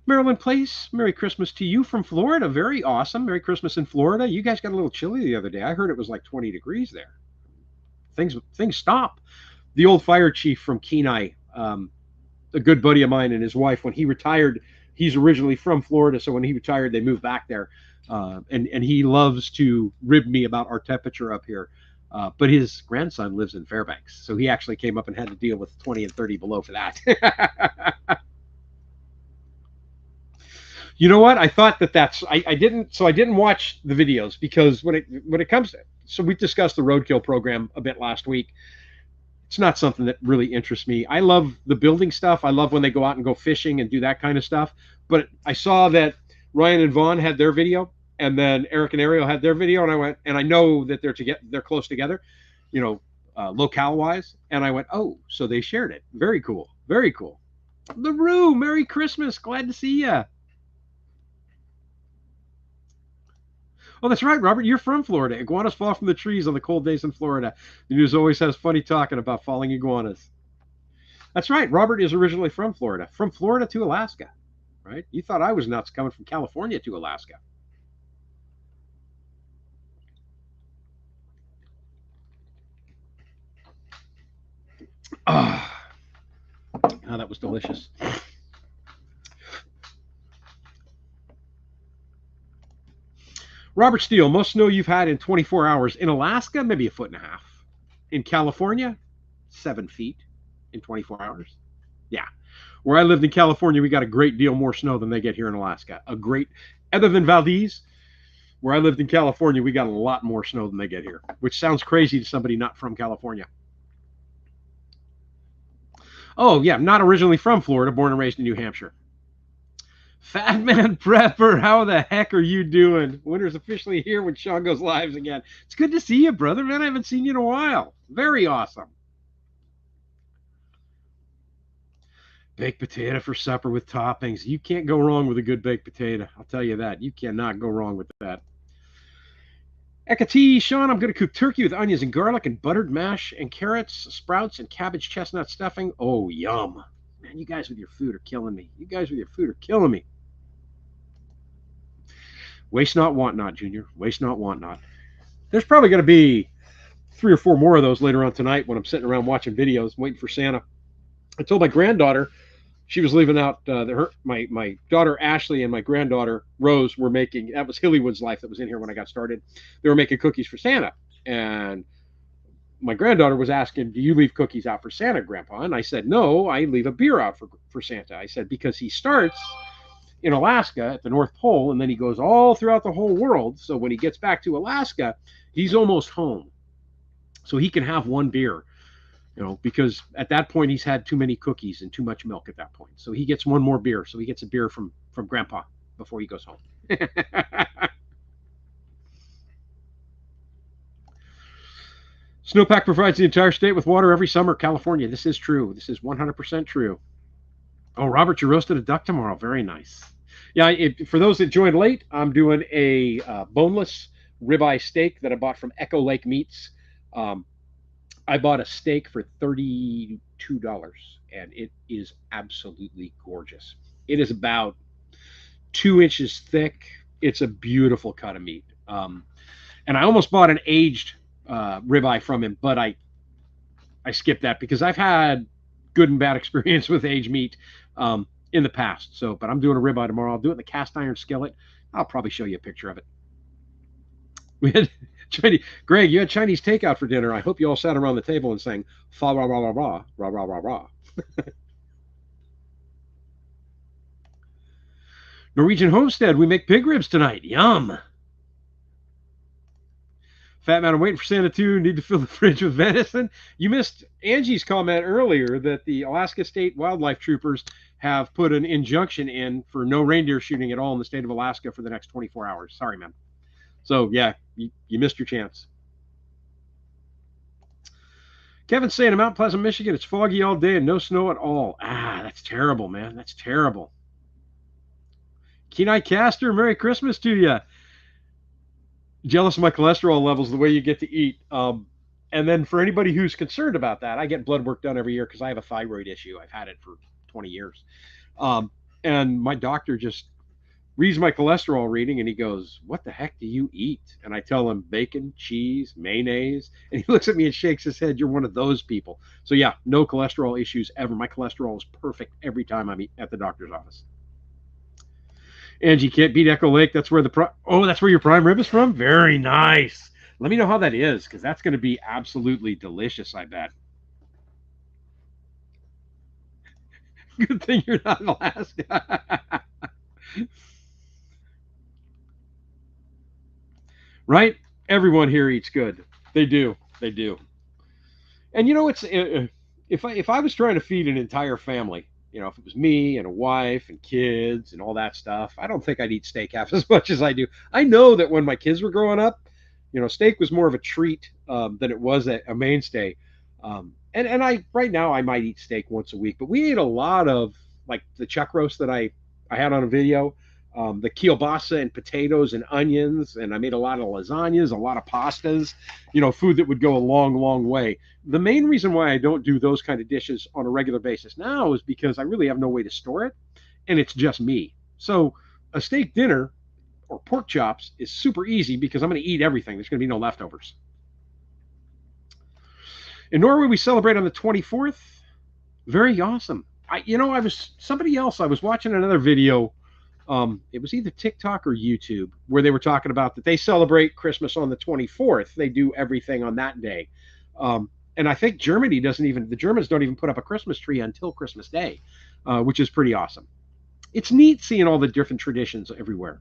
Speaker 1: Maryland Place, Merry Christmas to you from Florida. Very awesome. Merry Christmas in Florida. You guys got a little chilly the other day. I heard it was like 20 degrees there. Things stop. The old fire chief from Kenai, a good buddy of mine and his wife, when he retired, he's originally from Florida, so when he retired, they moved back there. And he loves to rib me about our temperature up here. But his grandson lives in Fairbanks, so he actually came up and had to deal with 20 and 30 below for that. You know what? I thought that's I didn't watch the videos because when it comes to, so we discussed the roadkill program a bit last week. It's not something that really interests me. I love the building stuff. I love when they go out and go fishing and do that kind of stuff. But I saw that Ryan and Vaughn had their video, and then Eric and Ariel had their video, and I went, and I know that they're close together, you know, locale wise, and I went, oh, so they shared it. Very cool, very cool. LaRue, Merry Christmas, glad to see you. Oh, that's right, Robert. You're from Florida. Iguanas fall from the trees on the cold days in Florida. The news always has funny talking about falling iguanas. That's right. Robert is originally from Florida to Alaska, right? You thought I was nuts coming from California to Alaska. Oh, that was delicious. Robert Steele, most snow you've had in 24 hours. In Alaska, maybe 1.5 feet. In California, 7 feet in 24 hours. Yeah. Where I lived in California, we got a great deal more snow than they get here in Alaska. Other than Valdez, where I lived in California, we got a lot more snow than they get here, which sounds crazy to somebody not from California. Oh, yeah, not originally from Florida, born and raised in New Hampshire. Fat Man Prepper, how the heck are you doing? Winter's officially here when Sean goes live again. It's good to see you, brother, man. I haven't seen you in a while. Very awesome. Baked potato for supper with toppings. You can't go wrong with a good baked potato. I'll tell you that. You cannot go wrong with that. Ekati, Sean, I'm going to cook turkey with onions and garlic and buttered mash and carrots, sprouts, and cabbage chestnut stuffing. Oh, yum. Man, you guys with your food are killing me. You guys with your food are killing me. Waste not, want not, Junior. Waste not, want not. There's probably going to be 3 or 4 more of those later on tonight when I'm sitting around watching videos, waiting for Santa. I told my granddaughter, she was leaving out, my daughter Ashley and my granddaughter Rose were making, that was Hillywood's Life that was in here when I got started. They were making cookies for Santa. And my granddaughter was asking, "Do you leave cookies out for Santa, Grandpa?" And I said, "No, I leave a beer out for Santa." I said, "Because he starts in Alaska at the North Pole, and then he goes all throughout the whole world. So when he gets back to Alaska, he's almost home. So he can have one beer, because at that point he's had too many cookies and too much milk at that point. So he gets one more beer. So he gets a beer from Grandpa before he goes home." Snowpack provides the entire state with water every summer. California, this is true. This is 100% true. Oh, Robert, you roasted a duck tomorrow. Very nice. Yeah, for those that joined late, I'm doing a boneless ribeye steak that I bought from Echo Lake Meats. Um, I bought a steak for $32, and it is absolutely gorgeous. It is about 2 inches thick. It's a beautiful cut of meat. And I almost bought an aged ribeye from him, but I skipped that because I've had good and bad experience with aged meat in the past. So, but I'm doing a ribeye tomorrow. I'll do it in the cast iron skillet. I'll probably show you a picture of it. We had Chinese. Greg, you had Chinese takeout for dinner. I hope you all sat around the table and sang fa ra ra ra ra ra ra ra ra. Norwegian Homestead. We make pig ribs tonight. Yum. Fat Man, I'm waiting for Santa too. Need to fill the fridge with venison. You missed Angie's comment earlier that the Alaska State Wildlife Troopers have put an injunction in for no reindeer shooting at all in the state of Alaska for the next 24 hours. Sorry, man. So, yeah, you missed your chance. Kevin's saying in Mount Pleasant, Michigan, it's foggy all day and no snow at all. Ah, that's terrible, man. That's terrible. Kenai Caster, Merry Christmas to you. Jealous of my cholesterol levels, the way you get to eat. And then for anybody who's concerned about that, I get blood work done every year because I have a thyroid issue. I've had it for 20 years. And my doctor just reads my cholesterol reading and he goes, "What the heck do you eat?" And I tell him bacon, cheese, mayonnaise. And he looks at me and shakes his head. "You're one of those people." So yeah, no cholesterol issues ever. My cholesterol is perfect every time I'm at the doctor's office. Angie, can't beat Echo Lake. That's where that's where your prime rib is from. Very nice. Let me know how that is, because that's going to be absolutely delicious, I bet. Good thing you're not in Alaska. Right? Everyone here eats good. They do. They do. And it's if I was trying to feed an entire family, if it was me and a wife and kids and all that stuff, I don't think I'd eat steak half as much as I do. I know that when my kids were growing up, steak was more of a treat than it was a mainstay. And I right now I might eat steak once a week, but we ate a lot of like the chuck roast that I had on a video, the kielbasa and potatoes and onions, and I made a lot of lasagnas, a lot of pastas, food that would go a long, long way. The main reason why I don't do those kind of dishes on a regular basis now is because I really have no way to store it, and it's just me. So a steak dinner or pork chops is super easy because I'm going to eat everything. There's going to be no leftovers. In Norway, we celebrate on the 24th. Very awesome. I was watching another video. It was either TikTok or YouTube where they were talking about that they celebrate Christmas on the 24th. They do everything on that day. And I think the Germans don't even put up a Christmas tree until Christmas Day, which is pretty awesome. It's neat seeing all the different traditions everywhere.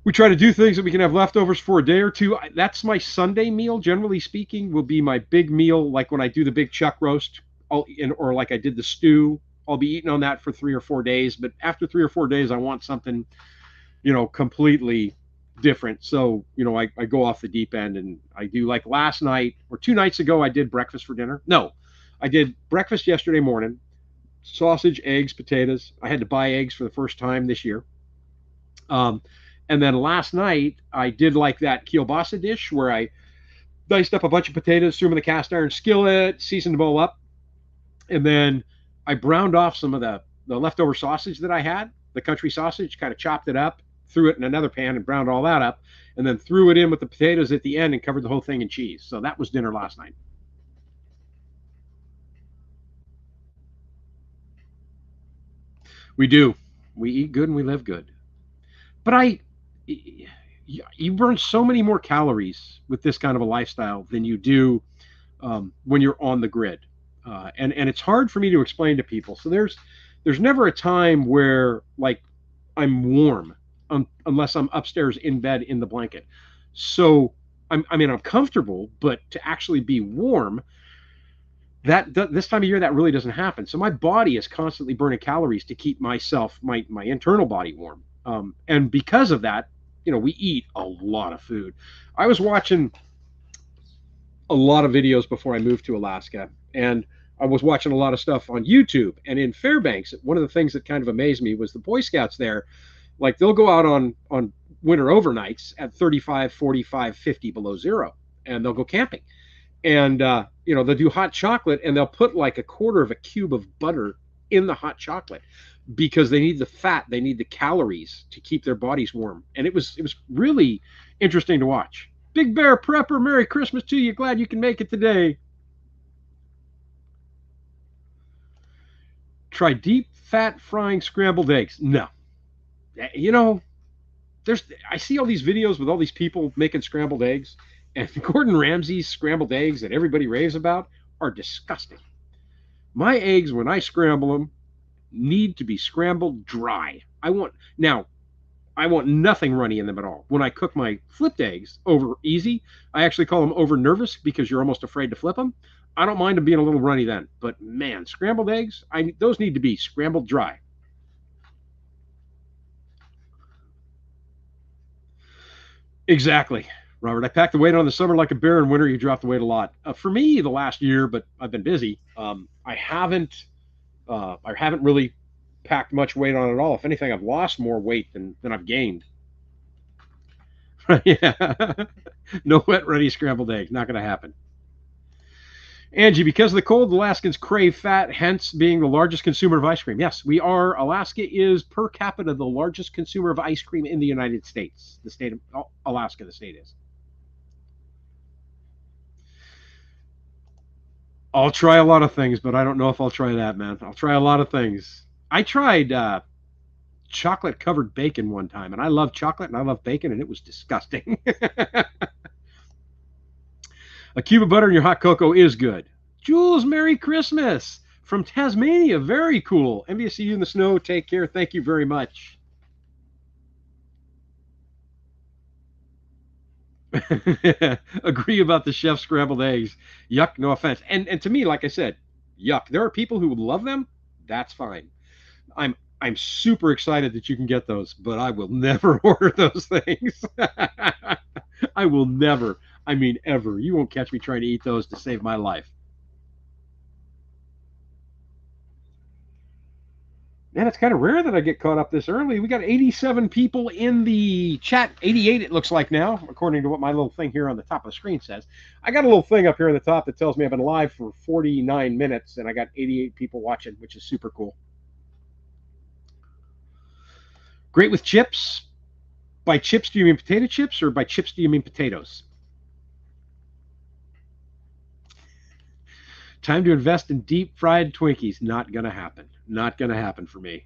Speaker 1: We try to do things that we can have leftovers for a day or two. That's my Sunday meal, generally speaking, will be my big meal. Like when I do the big chuck roast, or like I did the stew, I'll be eating on that for 3 or 4 days. But after 3 or 4 days, I want something, completely different. So, I go off the deep end and I do, like last night or 2 nights ago, I did breakfast for dinner. No, I did breakfast yesterday morning, sausage, eggs, potatoes. I had to buy eggs for the first time this year. And then last night I did like that kielbasa dish where I diced up a bunch of potatoes, threw them in the cast iron skillet, seasoned them all up, and then I browned off some of the leftover sausage that I had, the country sausage, kind of chopped it up, threw it in another pan and browned all that up, and then threw it in with the potatoes at the end and covered the whole thing in cheese. So that was dinner last night. We do. We eat good and we live good. But you burn so many more calories with this kind of a lifestyle than you do when you're on the grid. And it's hard for me to explain to people. So there's never a time where like I'm warm unless I'm upstairs in bed in the blanket. So I mean I'm comfortable, but to actually be warm, that this time of year that really doesn't happen. So my body is constantly burning calories to keep myself my internal body warm. And because of that, we eat a lot of food. I was watching a lot of videos before I moved to Alaska, and I was watching a lot of stuff on YouTube. And in Fairbanks, one of the things that kind of amazed me was the Boy Scouts there. Like they'll go out on winter overnights at 35, 45, 50 below zero, and they'll go camping. And they'll do hot chocolate, and they'll put like a quarter of a cube of butter in the hot chocolate because they need the fat, they need the calories to keep their bodies warm. And it was really interesting to watch. Big Bear Prepper, Merry Christmas to you. Glad you can make it today. Try deep fat frying scrambled eggs. No. I see all these videos with all these people making scrambled eggs, and Gordon Ramsay's scrambled eggs that everybody raves about are disgusting. My eggs, when I scramble them, need to be scrambled dry. I want nothing runny in them at all. When I cook my flipped eggs over easy, I actually call them over nervous because you're almost afraid to flip them. I don't mind them being a little runny then. But man, scrambled eggs, those need to be scrambled dry. Exactly, Robert. I pack the weight on the summer like a bear. In winter, you drop the weight a lot. For me, the last year, but I've been busy. I haven't really packed much weight on at all. If anything, I've lost more weight than I've gained. Yeah, no wet, ready scrambled eggs. Not going to happen. Angie, because of the cold, Alaskans crave fat, hence being the largest consumer of ice cream. Yes, we are. Alaska is per capita the largest consumer of ice cream in the United States. The state of Alaska, the state is. I'll try a lot of things, but I don't know if I'll try that, man. I'll try a lot of things. I tried chocolate covered bacon one time, and I love chocolate and I love bacon, and it was disgusting. A cube of butter in your hot cocoa is good. Jules, Merry Christmas from Tasmania. Very cool. Envious of you in the snow. Take care. Thank you very much. Agree about the chef scrambled eggs. Yuck, no offense. And to me, like I said, yuck. There are people who love them. That's fine. I'm super excited that you can get those, but I will never order those things. I will never. I mean, ever. You won't catch me trying to eat those to save my life. Man, it's kind of rare that I get caught up this early. We got 87 people in the chat. 88 it looks like now, according to what my little thing here on the top of the screen says. I got a little thing up here on the top that tells me I've been live for 49 minutes, and I got 88 people watching, which is super cool. Great with chips. By chips, do you mean potato chips, or by chips, do you mean potatoes? Time to invest in deep fried Twinkies. Not going to happen. Not going to happen for me.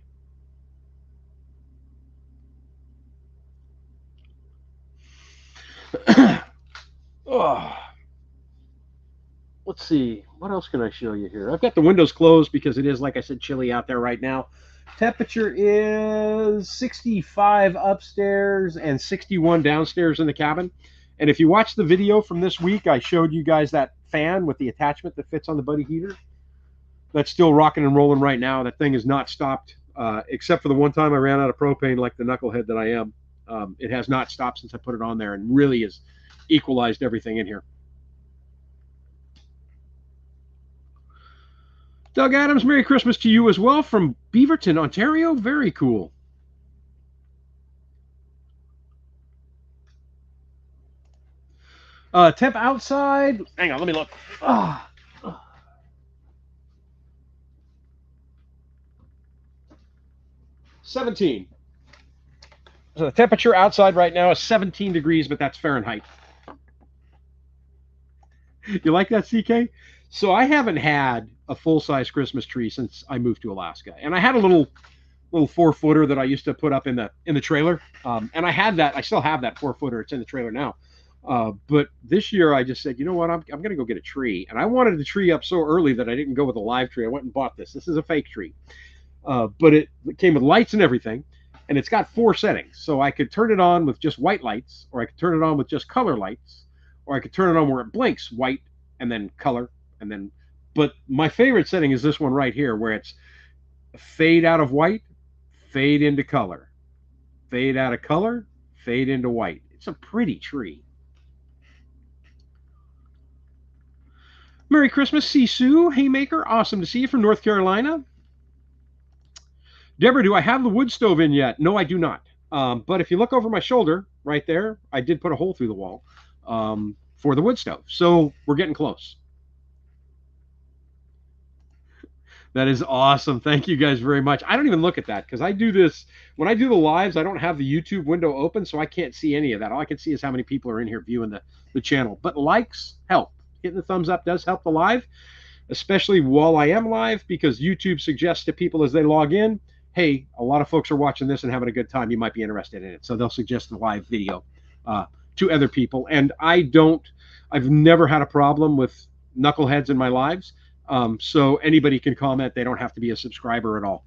Speaker 1: Oh. Let's see. What else can I show you here? I've got the windows closed because it is, like I said, chilly out there right now. Temperature is 65 upstairs and 61 downstairs in the cabin. And if you watch the video from this week, I showed you guys that fan with the attachment that fits on the buddy heater. That's still rocking and rolling right now. That thing has not stopped, except for the one time I ran out of propane like the knucklehead that I am. It has not stopped since I put it on there, and really has equalized everything in here. Doug Adams, Merry Christmas to you as well from Beaverton, Ontario. Very cool. Temp outside. Hang on, let me look. 17. So the temperature outside right now is 17 degrees, but that's Fahrenheit. You like that, CK? So I haven't had a full-size Christmas tree since I moved to Alaska. And I had a little little 4-footer that I used to put up in the trailer. And I had that. I still have that 4-footer. It's in the trailer now. But this year I just said, you know what? I'm going to go get a tree. And I wanted the tree up so early that I didn't go with a live tree. I went and bought this. This is a fake tree. But it came with lights and everything. And it's got 4 settings. So I could turn it on with just white lights, or I could turn it on with just color lights, or I could turn it on where it blinks white and then color. And then, but my favorite setting is this one right here, where it's fade out of white, fade into color, fade out of color, fade into white. It's a pretty tree. Merry Christmas, Sisu Haymaker. Awesome to see you from North Carolina. Deborah, do I have the wood stove in yet? No, I do not. But if you look over my shoulder right there, I did put a hole through the wall for the wood stove. So we're getting close. That is awesome. Thank you guys very much. I don't even look at that because I do this when I do the lives. I don't have the YouTube window open, so I can't see any of that. All I can see is how many people are in here viewing the channel. But likes help. Hitting the thumbs up does help the live, especially while I am live, because YouTube suggests to people as they log in, hey, a lot of folks are watching this and having a good time. You might be interested in it. So they'll suggest the live video to other people. And I've never had a problem with knuckleheads in my lives. So anybody can comment. They don't have to be a subscriber at all.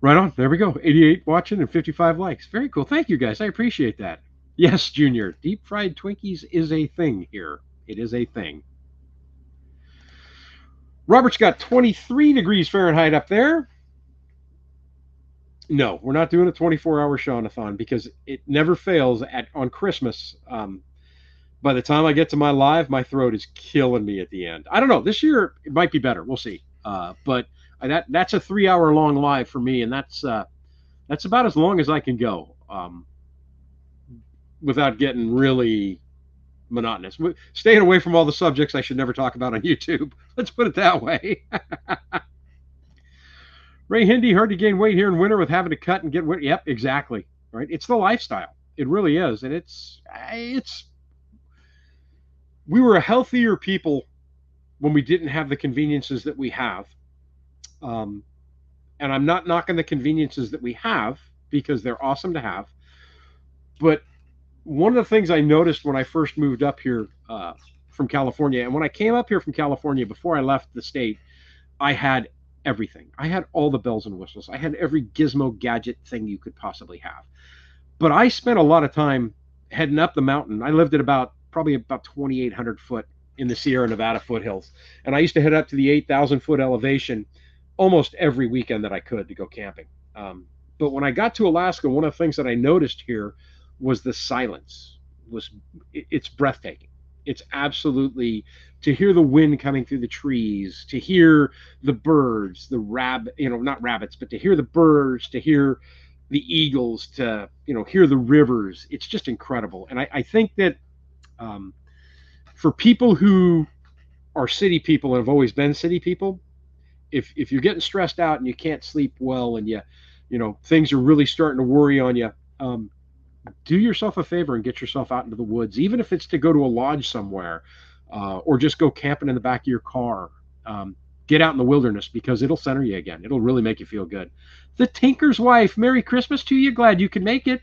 Speaker 1: Right on. There we go. 88 watching and 55 likes. Very cool. Thank you, guys. I appreciate that. Yes, Junior. Deep fried Twinkies is a thing here. It is a thing. Robert's got 23 degrees Fahrenheit up there. No, we're not doing a 24-hour Shaunathon because it never fails on Christmas. By the time I get to my live, my throat is killing me at the end. I don't know. This year, it might be better. We'll see. But that's a 3-hour long live for me, and that's about as long as I can go without getting really monotonous. Staying away from all the subjects I should never talk about on YouTube. Let's put it that way. Ray Hindi, hard to gain weight here in winter with having to cut and get weight. Yep, exactly. Right. It's the lifestyle. It really is. And we were a healthier people when we didn't have the conveniences that we have. And I'm not knocking the conveniences that we have because they're awesome to have. But one of the things I noticed when I first moved up here from California, and when I came up here from California before I left the state, I had everything. I had all the bells and whistles. I had every gizmo gadget thing you could possibly have. But I spent a lot of time heading up the mountain. I lived at probably about 2,800 foot in the Sierra Nevada foothills. And I used to head up to the 8,000 foot elevation almost every weekend that I could to go camping. But when I got to Alaska, one of the things that I noticed here was the silence. It's breathtaking. It's absolutely, to hear the wind coming through the trees, to hear the birds, not rabbits, but to hear the birds, to hear the eagles, to hear the rivers. It's just incredible. And I think that for people who are city people and have always been city people, if you're getting stressed out and you can't sleep well and things are really starting to worry on you, do yourself a favor and get yourself out into the woods, even if it's to go to a lodge somewhere or just go camping in the back of your car. Get out in the wilderness because it'll center you again. It'll really make you feel good. The Tinker's Wife, Merry Christmas to you. Glad you could make it.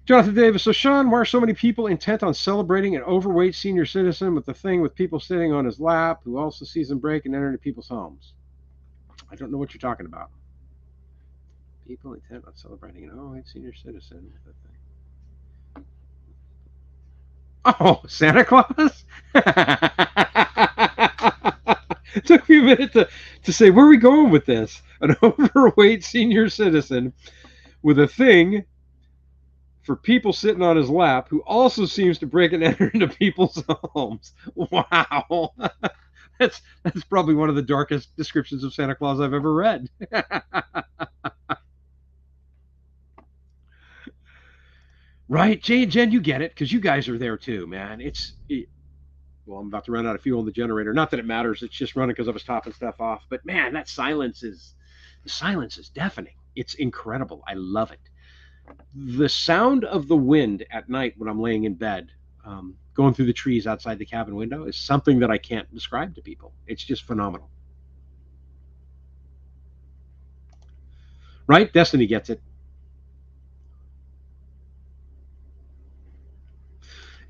Speaker 1: Jonathan Davis. So, Sean, why are so many people intent on celebrating an overweight senior citizen with the thing with people sitting on his lap who also sees him break and enter into people's homes? I don't know what you're talking about. People intent on celebrating an overweight senior citizen with the thing. Oh, Santa Claus? It took me a minute to say, where are we going with this? An overweight senior citizen with a thing for people sitting on his lap who also seems to break and enter into people's homes. Wow. That's probably one of the darkest descriptions of Santa Claus I've ever read. Right, Jay and Jen, you get it, because you guys are there too, man. Well, I'm about to run out of fuel in the generator. Not that it matters. It's just running because I was topping stuff off. But man, the silence is deafening. It's incredible. I love it. The sound of the wind at night when I'm laying in bed, going going through the trees outside the cabin window is something that I can't describe to people. It's just phenomenal. Right? Destiny gets it.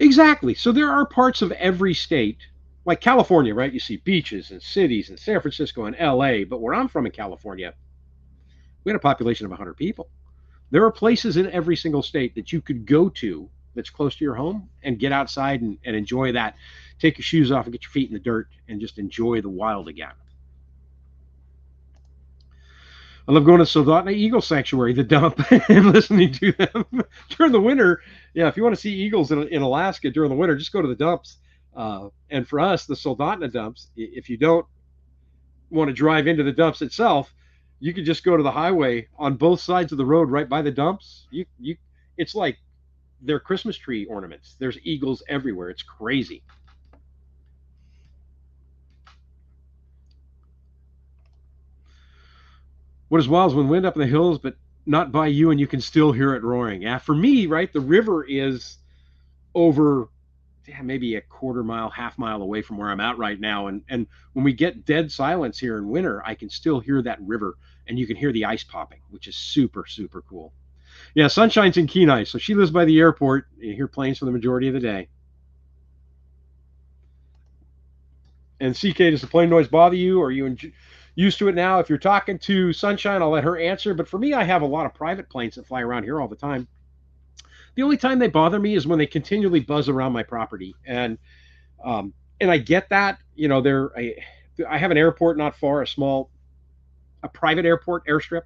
Speaker 1: Exactly. So there are parts of every state, like California, right? You see beaches and cities in San Francisco and LA, but where I'm from in California, we had a population of 100 people. There are places in every single state that you could go to that's close to your home and get outside and enjoy that. Take your shoes off and get your feet in the dirt and just enjoy the wild again. I love going to Soldotna Eagle Sanctuary, the dump, and listening to them during the winter. Yeah, if you want to see eagles in Alaska during the winter, just go to the dumps. And for us, the Soldotna dumps, if you don't want to drive into the dumps itself, you could just go to the highway on both sides of the road right by the dumps. It's like they're Christmas tree ornaments. There's eagles everywhere. It's crazy. What is wild is when wind up in the hills, but not by you, and you can still hear it roaring. Yeah, for me, right, the river is over maybe a quarter mile, half mile away from where I'm at right now. And when we get dead silence here in winter, I can still hear that river, and you can hear the ice popping, which is super, super cool. Yeah, Sunshine's in Kenai, so she lives by the airport. You hear planes for the majority of the day. And CK, does the plane noise bother you? Or are you used to it now? If you're talking to Sunshine, I'll let her answer. But for me, I have a lot of private planes that fly around here all the time. The only time they bother me is when they continually buzz around my property, and I get that. You know, I have an airport not far, a private airport airstrip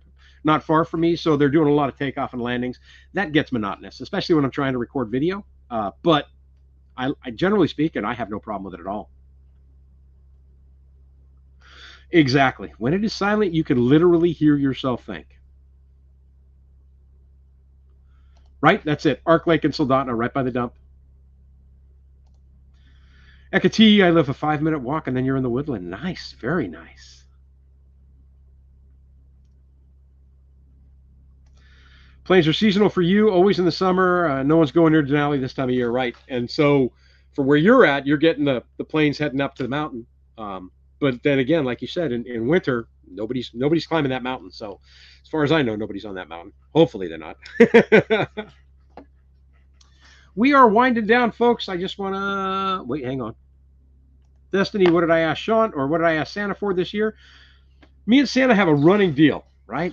Speaker 1: not far from me, so they're doing a lot of takeoff and landings. That gets monotonous, especially when I'm trying to record video. But I generally speaking, I have no problem with it at all. Exactly. When it is silent, you can literally hear yourself think. Right? That's it. Arc Lake and Soldotna, right by the dump. Ekati, I live a 5-minute walk, and then you're in the woodland. Nice. Very nice. Planes are seasonal for you, always in the summer. No one's going near Denali this time of year, right? And so for where you're at, you're getting the planes heading up to the mountain. But then again, like you said, in winter, nobody's climbing that mountain. So as far as I know, nobody's on that mountain. Hopefully they're not. We are winding down, folks. I just want to wait. Hang on. Destiny, what did I ask Sean, or what did I ask Santa for this year? Me and Santa have a running deal, right?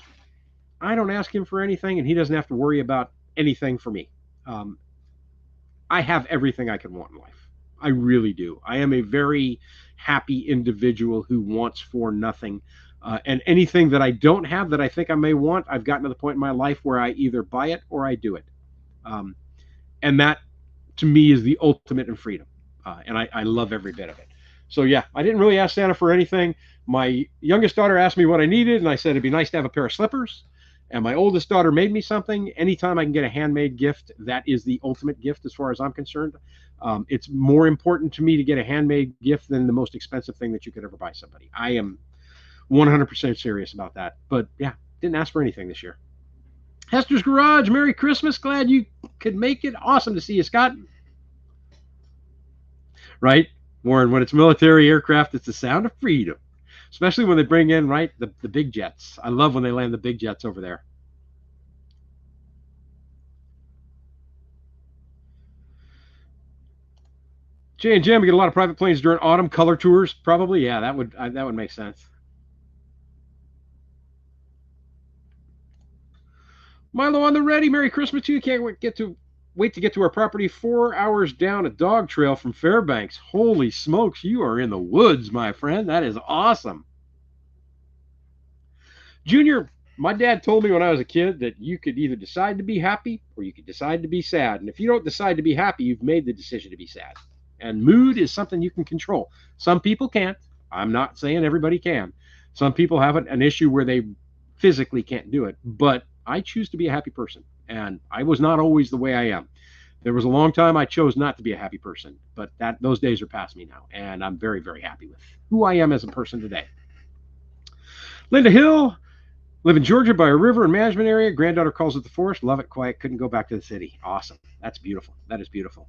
Speaker 1: I don't ask him for anything, and he doesn't have to worry about anything for me. I have everything I can want in life. I really do. I am a very happy individual who wants for nothing. And anything that I don't have that I think I may want, I've gotten to the point in my life where I either buy it or I do it. And that, to me, is the ultimate in freedom. And I love every bit of it. So, yeah, I didn't really ask Santa for anything. My youngest daughter asked me what I needed, and I said it'd be nice to have a pair of slippers. And my oldest daughter made me something. Anytime I can get a handmade gift, that is the ultimate gift as far as I'm concerned. It's more important to me to get a handmade gift than the most expensive thing that you could ever buy somebody. I am 100% serious about that. But, yeah, didn't ask for anything this year. Hester's Garage, Merry Christmas. Glad you could make it. Awesome to see you, Scott. Right, Warren, when it's military aircraft, it's the sound of freedom. Especially when they bring in, right, the big jets. I love when they land the big jets over there. Jay and Jim, we get a lot of private planes during autumn color tours. Probably, yeah, that would make sense. Milo on the ready. Merry Christmas to you. Can't wait to get to our property 4 hours down a dog trail from Fairbanks. Holy smokes, you are in the woods, my friend. That is awesome. Junior, my dad told me when I was a kid that you could either decide to be happy or you could decide to be sad. And if you don't decide to be happy, you've made the decision to be sad. And mood is something you can control. Some people can't. I'm not saying everybody can. Some people have an issue where they physically can't do it. But I choose to be a happy person. And I was not always the way I am. There was a long time I chose not to be a happy person. But those days are past me now. And I'm very, very happy with who I am as a person today. Linda Hill. Live in Georgia by a river and management area. Granddaughter calls it the forest. Love it, quiet. Couldn't go back to the city. Awesome. That's beautiful. That is beautiful.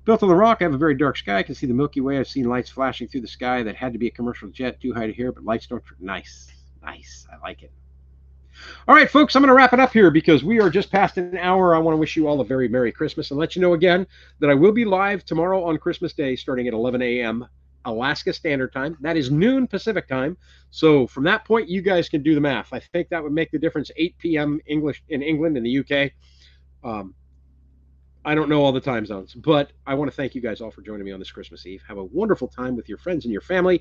Speaker 1: Built on the rock, I have a very dark sky. I can see the Milky Way. I've seen lights flashing through the sky that had to be a commercial jet. Too high to hear, but lights don't. Nice. Nice. I like it. All right, folks, I'm going to wrap it up here because we are just past an hour. I want to wish you all a very Merry Christmas and let you know again that I will be live tomorrow on Christmas Day starting at 11 a.m. Alaska Standard Time. That is noon Pacific Time. So from that point, you guys can do the math. I think that would make the difference 8 p.m. English in England and the UK. I don't know all the time zones, but I want to thank you guys all for joining me on this Christmas Eve. Have a wonderful time with your friends and your family.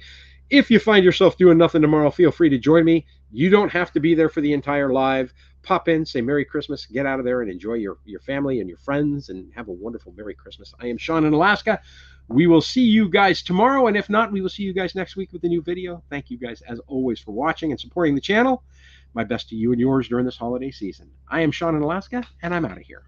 Speaker 1: If you find yourself doing nothing tomorrow, feel free to join me. You don't have to be there for the entire live. Pop in, say Merry Christmas, get out of there and enjoy your family and your friends and have a wonderful Merry Christmas. I am Sean in Alaska. We will see you guys tomorrow, and if not, we will see you guys next week with a new video. Thank you guys, as always, for watching and supporting the channel. My best to you and yours during this holiday season. I am Sean in Alaska, and I'm out of here.